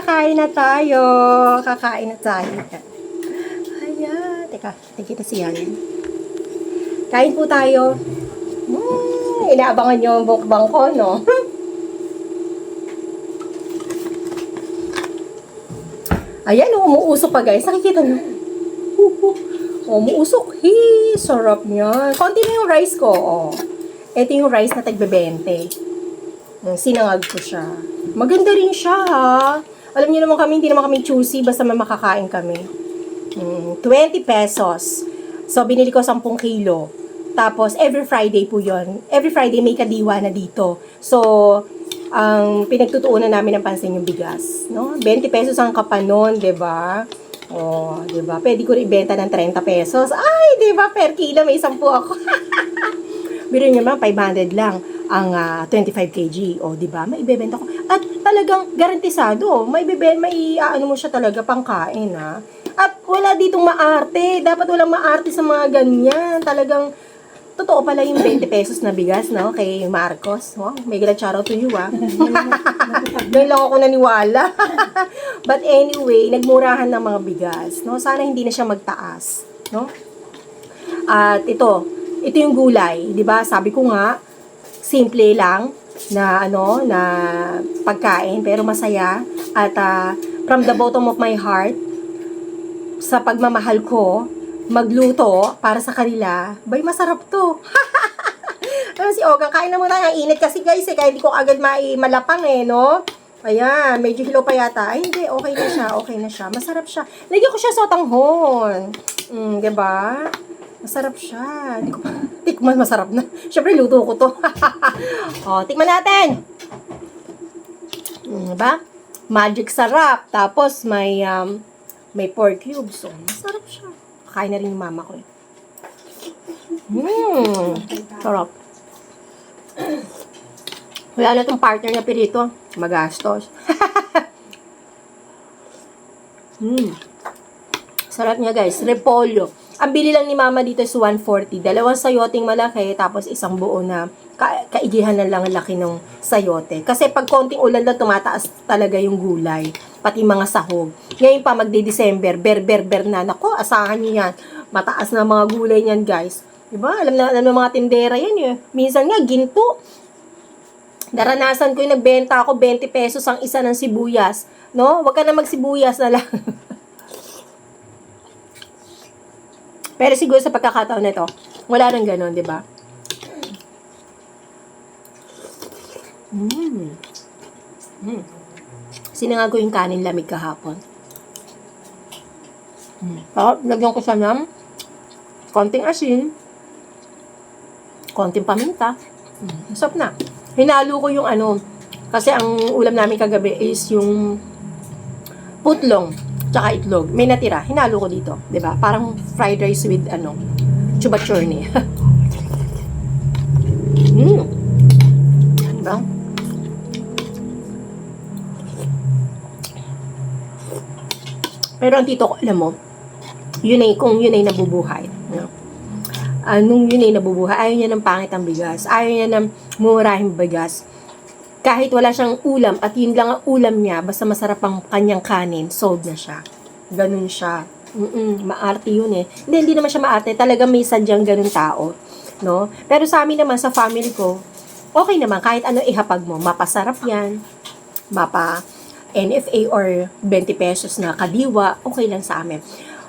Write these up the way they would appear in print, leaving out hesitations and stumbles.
kakain na tayo. Kakain na tayo. Ayan. Teka, kita siya. Kain po tayo. Inaabangan nyo ang bukbang ko, no? Ayan, umuusok pa guys. Nakikita nyo? Umuusok. Sarap niya. Konti na yung rice ko. Ito yung rice na tagbe-20. Sinangag ko siya. Maganda rin siya, ha? Alam niyo naman kami, hindi naman kami choosy. Basta may makakain kami. 20 pesos. So, binili ko 10 kilo. Tapos, every Friday po yon. Every Friday may kadiwa na dito. So, ang pinagtutuunan namin ng pansin yung bigas. No? 20 pesos ang kapanon, 'di ba? 'di ba? Pwede ko ibenta ng 30 pesos. Ay, 'di ba? Per kilo may 10 ako. Biro niyo naman 500 lang ang 25 kg. 'Di ba? Maibebenta ko. At talagang garantisado, ano mo siya talaga pangkain, ha. At wala ditong maarte. Dapat walang maarte sa mga ganyan. Talagang totoo pala yung 20 pesos na bigas, no? Kay Marcos. Wow, may shout out to you, ah. Doon lang ako naniwala. But anyway, nagmurahan ng mga bigas, no? Sana hindi na siya magtaas, no? At ito yung gulay, 'di ba? Sabi ko nga, simple lang na na pagkain pero masaya at from the bottom of my heart sa pagmamahal ko magluto para sa kanila, bay masarap to. Ano si Ogang, kain na muna, ang init kasi guys, kaya hindi ko agad malapang no? Ayan, medyo hilaw pa yata. Ay hindi, okay na siya, masarap siya. Lagyan ko siya sa tanghon. Diba? Masarap siya. Hindi ko pa, tikman, masarap na. Siyempre, luto ko to. Tikman natin. Diba? Magic sarap. Tapos, may pork cubes. So, masarap siya. Kain na rin yung mama ko. Sarap. Wala na itong partner na pirito. Magastos. Sarap niya guys. Repolyo. Ang bili lang ni mama dito is 140. 2 sayoting malaki, tapos isang buo na kaigihan na lang ang laki ng sayote. Kasi pag konting ulan lang, tumataas talaga yung gulay. Pati mga sahog. Ngayon pa, magde-December, ber na. Nako, asahan niyo yan. Mataas na mga gulay niyan, guys. Diba? Alam na ng mga tindera yan, eh. Minsan nga, ginto. Naranasan ko yung nagbenta ako, 20 pesos ang isa ng sibuyas. No? Huwag ka na magsibuyas na lang. Pero siguro sa pagkakataon na ito, wala nang ganon, di ba? Sinangag ko yung kanin lamig kahapon. Lagyan ko siya ng konting asin, konting paminta. Masarap na. Hinalo ko yung kasi ang ulam namin kagabi is yung putlong, tsaka itlog. May natira. Hinalo ko dito. 'Di ba? Parang fried rice with chubachurni. Diba? Pero ang tito ko, alam mo, kung yun ay nabubuhay. No? Nung yun ay nabubuhay, ayaw niya ng pangit ang bigas. Ayaw niya ng murahing bigas. Kahit wala siyang ulam, at yun lang ang ulam niya, basta masarap ang kanyang kanin, sold na siya. Ganun siya. Maarte yun eh. Hindi naman siya maarte. Talaga may sadyang ganun tao. No? Pero sa amin naman, sa family ko, okay naman. Kahit ano ihapag mo. Mapasarap yan. NFA or 20 pesos na kadiwa, okay lang sa amin.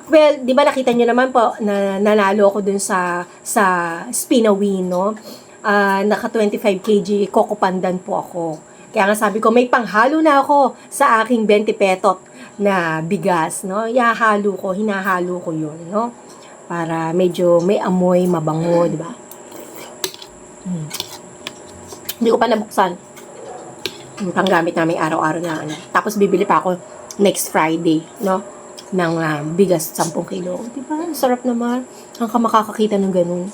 Well, di ba nakita niyo naman po na nanalo ako dun sa Spinawino. Naka 25 kg Coco Pandan po ako. Kaya nga sabi ko, may panghalo na ako sa aking 20 petot na bigas, no? Hinahalo ko yun, no? Para medyo may amoy, mabango, di ba? Hindi ko pa nabuksan. Panggamit namin araw-araw na Tapos bibili pa ako next Friday, no? Ng bigas 10 kilo. Diba? Sarap naman. Ang makakakita ng ganun.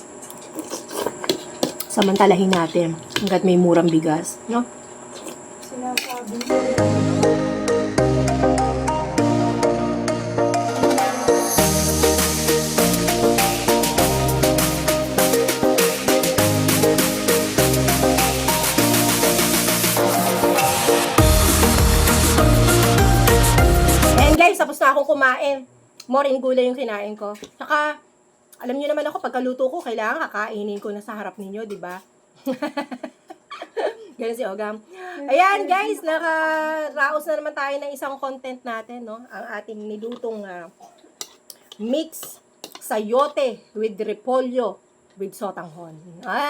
Samantalahin natin hanggat may murang bigas, no? Sinasabi guys, tapos na akong kumain. More in gulay yung kinain ko. Saka, alam niyo naman ako, pagkaluto ko, kailangan kakainin ko na sa harap ninyo, di ba? Ganun si Ogam. Ayan, guys, nakaraos na naman tayo ng isang content natin, no? Ang ating nilutong mix sayote with repolyo with sotanghon.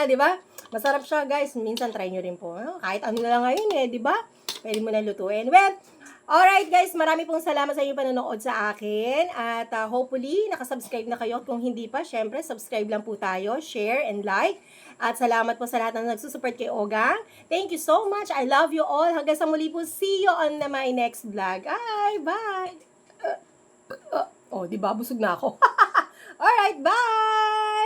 Di ba? Masarap siya, guys. Minsan try nyo rin po. Kahit ano na lang ngayon di ba? Pwede mo na lutuin. Well, alright guys, marami pong salamat sa inyong panonood sa akin. At hopefully, nakasubscribe na kayo. At kung hindi pa, syempre, subscribe lang po tayo. Share and like. At salamat po sa lahat na nagsusupport kay Ogang. Thank you so much. I love you all. Hanggang sa muli po. See you on my next vlog. Bye! Di ba? Busog na ako. Alright, bye!